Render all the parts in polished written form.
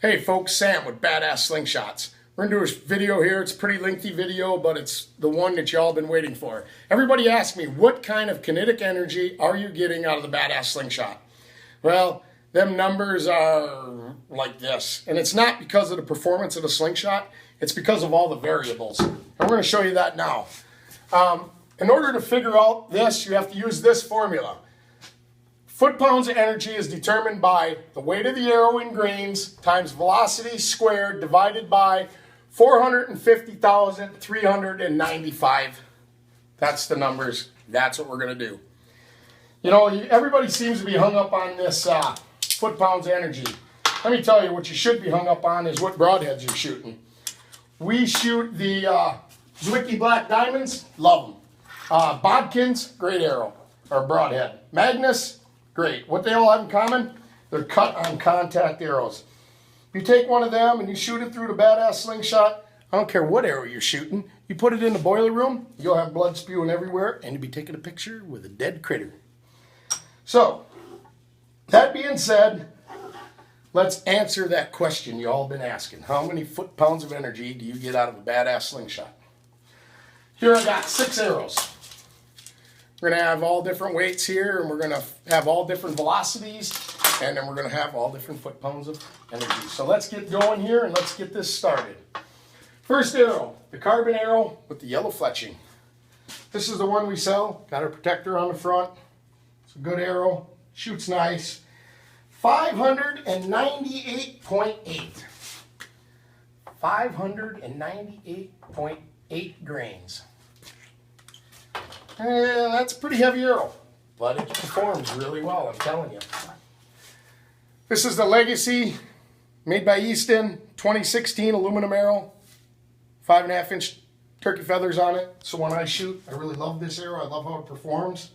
Hey folks, Sam with Badass Slingshots. We're going to do a video here. It's a pretty lengthy video, but it's the one that y'all been waiting for. Everybody asks me, what kind of kinetic energy are you getting out of the Badass Slingshot? Well, them numbers are like this. And it's not because of the performance of the Slingshot. It's because of all the variables. And we're going to show you that now. In order to figure out this, you have to use this formula. Foot-pounds of energy is determined by the weight of the arrow in grains times velocity squared divided by 450,395. That's the numbers. That's what we're going to do. You know, everybody seems to be hung up on this foot-pounds of energy. Let me tell you, what you should be hung up on is what broadheads you're shooting. We shoot the Zwicky Black Diamonds. Love them. Bodkins, great arrow, or broadhead. Magnus, great. What they all have in common? They're cut on contact arrows. You take one of them and you shoot it through the Badass Slingshot. I don't care what arrow you're shooting. You put it in the boiler room, you'll have blood spewing everywhere, and you'll be taking a picture with a dead critter. So, that being said, let's answer that question you all been asking. How many foot-pounds of energy do you get out of a Badass Slingshot? Here I got 6 arrows. We're going to have all different weights here, and we're going to have all different velocities, and then we're going to have all different foot-pounds of energy. So let's get going here, and let's get this started. First arrow, the carbon arrow with the yellow fletching. This is the one we sell. Got our protector on the front. It's a good arrow. Shoots nice. 598.8. 598.8 grains. That's a pretty heavy arrow, but it performs really well, I'm telling you. This is the Legacy, made by Easton, 2016 aluminum arrow, 5.5-inch turkey feathers on it. So when I shoot, I really love this arrow. I love how it performs.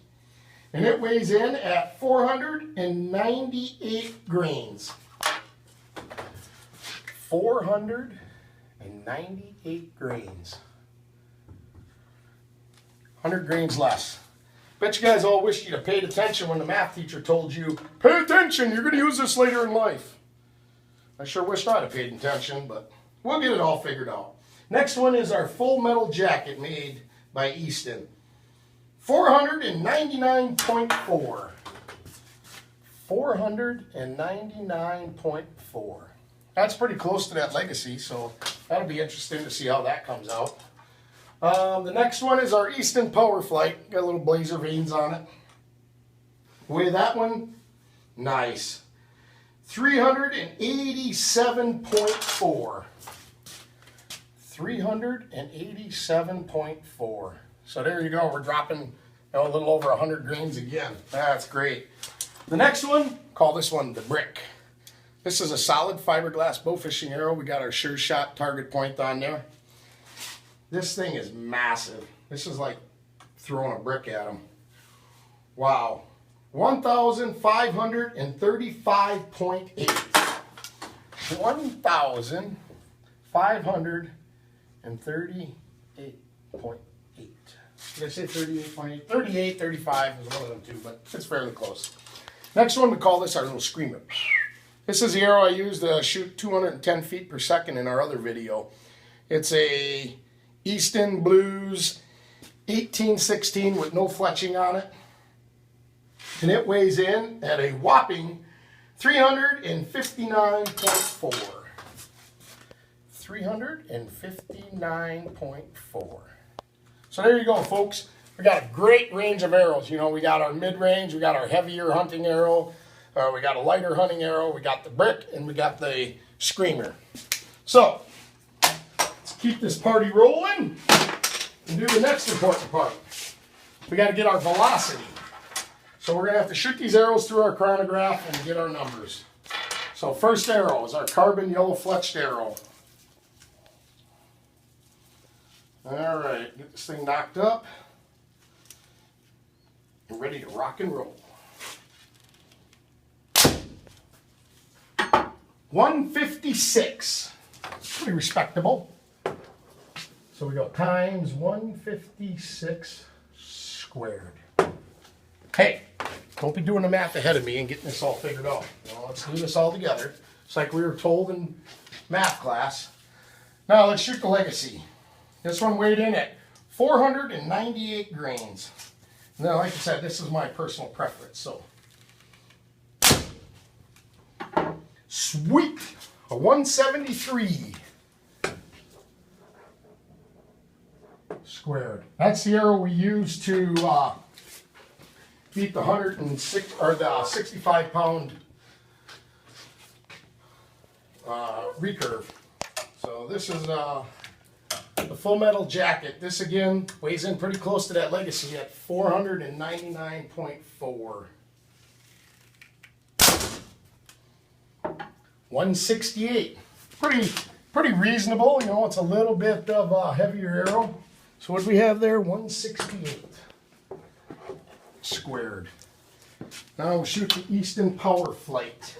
And it weighs in at 498 grains. 498 grains. 100 grains less. Bet you guys all wish you'd have paid attention when the math teacher told you, pay attention, you're going to use this later in life. I sure wished I'd have paid attention, but we'll get it all figured out. Next one is our full metal jacket made by Easton. 499.4. 499.4. That's pretty close to that Legacy, so that'll be interesting to see how that comes out. The next one is our Easton Power Flight. Got little blazer veins on it. Weigh that one, nice. 387.4. 387.4. So there you go. We're dropping a little over 100 grains again. That's great. The next one, call this one the Brick. This is a solid fiberglass bow fishing arrow. We got our Sure Shot target point on there. This thing is massive. This is like throwing a brick at them. Wow. 1,535.8. 1,538.8. Did I say 38.8? 38, 35 was one of them too, but it's fairly close. Next one, we call this our little Screamer. This is the arrow I use to shoot 210 feet per second in our other video. It's a Easton Blues 1816 with no fletching on it. And it weighs in at a whopping 359.4. 359.4. So there you go, folks. We got a great range of arrows. You know, we got our mid-range, we got our heavier hunting arrow, we got a lighter hunting arrow, we got the Brick, and we got the Screamer. So, keep this party rolling and do the next important part. We got to get our velocity. So we're going to have to shoot these arrows through our chronograph and get our numbers. So first arrow is our carbon yellow fletched arrow. All right, get this thing knocked up and ready to rock and roll. 156. Pretty respectable. So we go times 156 squared. Hey, don't be doing the math ahead of me and getting this all figured out. Well, let's do this all together. It's like we were told in math class. Now let's shoot the Legacy. This one weighed in at 498 grains. Now, like I said, this is my personal preference, so. Sweet, a 173 squared. That's the arrow we use to beat the 106 or the 65-pound recurve. So this is the Full Metal Jacket. This again weighs in pretty close to that Legacy at 499.4. 168. Pretty reasonable. You know, it's a little bit of a heavier arrow. So what do we have there? 168 squared. Now we'll shoot the Easton Power Flight.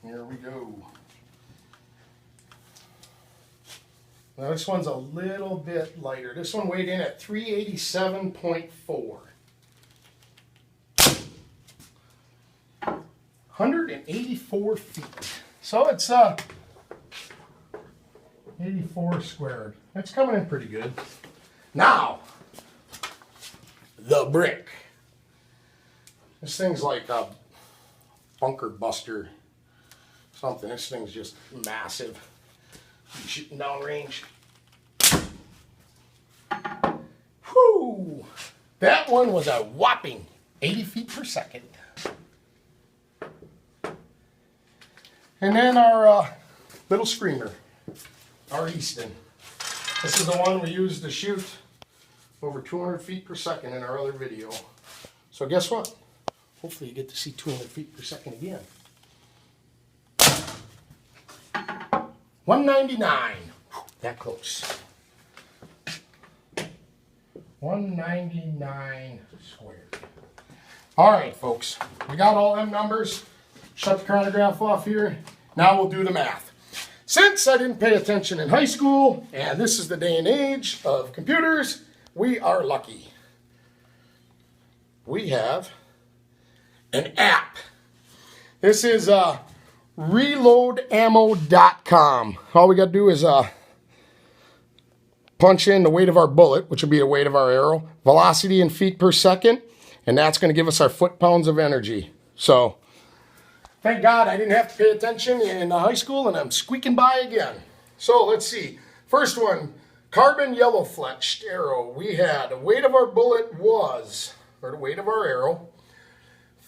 Here we go. Now this one's a little bit lighter. This one weighed in at 387.4. 184 feet. So it's 84 squared. That's coming in pretty good. Now, the brick. This thing's like a bunker buster something. This thing's just massive. Shooting down range. Whew! That one was a whopping 80 feet per second. And then our little screamer, our Easton. This is the one we used to shoot over 200 feet per second in our other video. So guess what? Hopefully you get to see 200 feet per second again. 199. That close. 199 squared. All right, folks. We got all them numbers. Shut the chronograph off here. Now we'll do the math. Since I didn't pay attention in high school, and this is the day and age of computers, we are lucky. We have an app. This is reloadammo.com. All we got to do is punch in the weight of our bullet, which will be the weight of our arrow, velocity in feet per second, and that's going to give us our foot-pounds of energy. So, thank God I didn't have to pay attention in high school, and I'm squeaking by again. So, let's see. First one, carbon yellow-fletched arrow. We had the weight of our bullet was, or the weight of our arrow,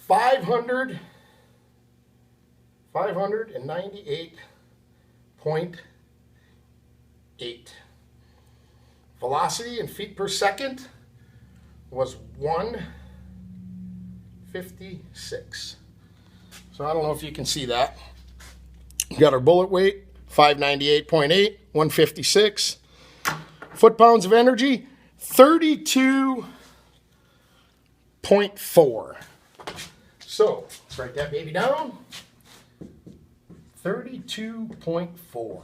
598.8. Velocity in feet per second was 156. So I don't know if you can see that. We got our bullet weight, 598.8, 156. Foot-pounds of energy, 32.4. So let's write that baby down. 32.4.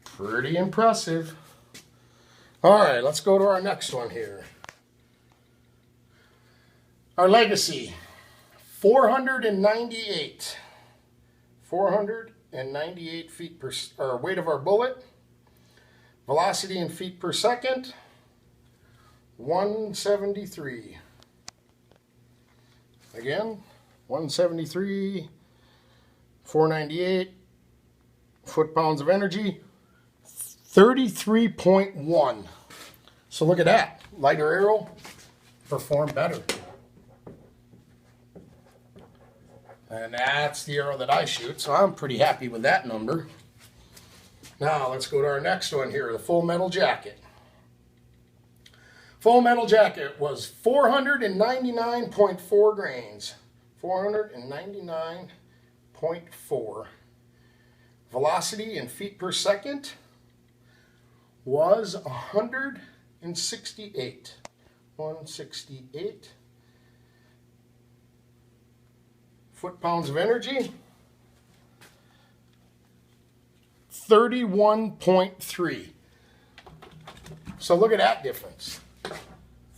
Pretty impressive. All right, let's go to our next one here. Our Legacy, 498. 498 feet per, or weight of our bullet. Velocity in feet per second, 173. Again, 173, 498, foot-pounds of energy, 33.1. So look at that. Lighter arrow performed better. And that's the arrow that I shoot, so I'm pretty happy with that number. Now let's go to our next one here, the Full Metal Jacket. Full Metal Jacket was 499.4 grains. 499.4. Velocity in feet per second was 168. 168. Foot-pounds of energy, 31.3. So look at that difference.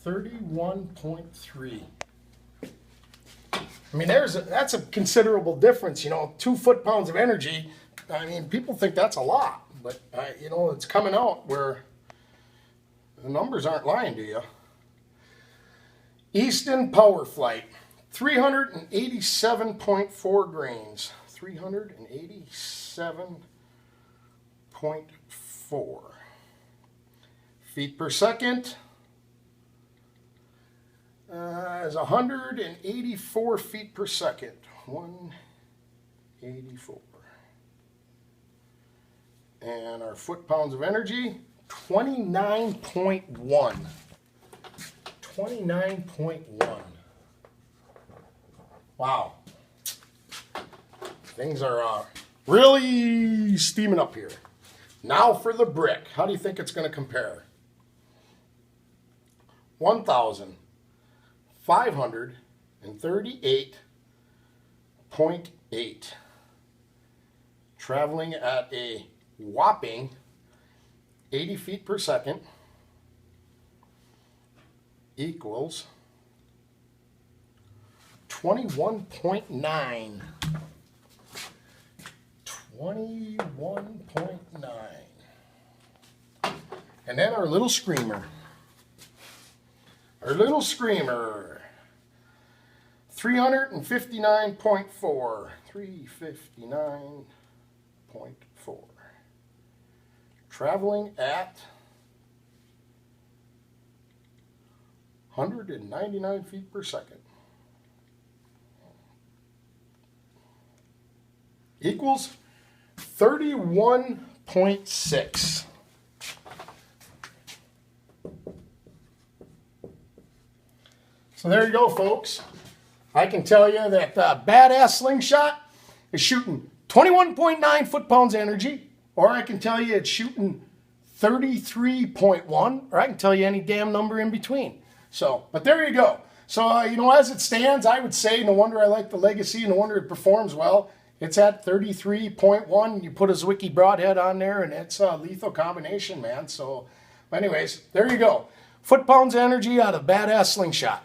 31.3. I mean, that's a considerable difference, you know, 2 foot-pounds of energy. I mean, people think that's a lot, but, you know, it's coming out where the numbers aren't lying to you. Easton Power Flight, 387.4 grains. 387.4 feet per second. Is 184 feet per second. 184. And our foot-pounds of energy, 29.1. 29.1. Wow. Things are really steaming up here. Now for the brick. How do you think it's going to compare? 1,538.8. Traveling at a whopping 80 feet per second equals 21.9. 21.9. And then our little screamer. Our little screamer. 359.4. 359.4. Traveling at 199 feet per second. Equals 31.6. So there you go, folks. I can tell you that badass Slingshot is shooting 21.9 foot-pounds energy, or I can tell you it's shooting 33.1, or I can tell you any damn number in between. So, but there you go. So, you know, as it stands, I would say no wonder I like the Legacy, no wonder it performs well. It's at 33.1. You put a Zwicky broadhead on there, and it's a lethal combination, man. So, anyways, there you go. Foot-pounds energy out of badass Slingshot.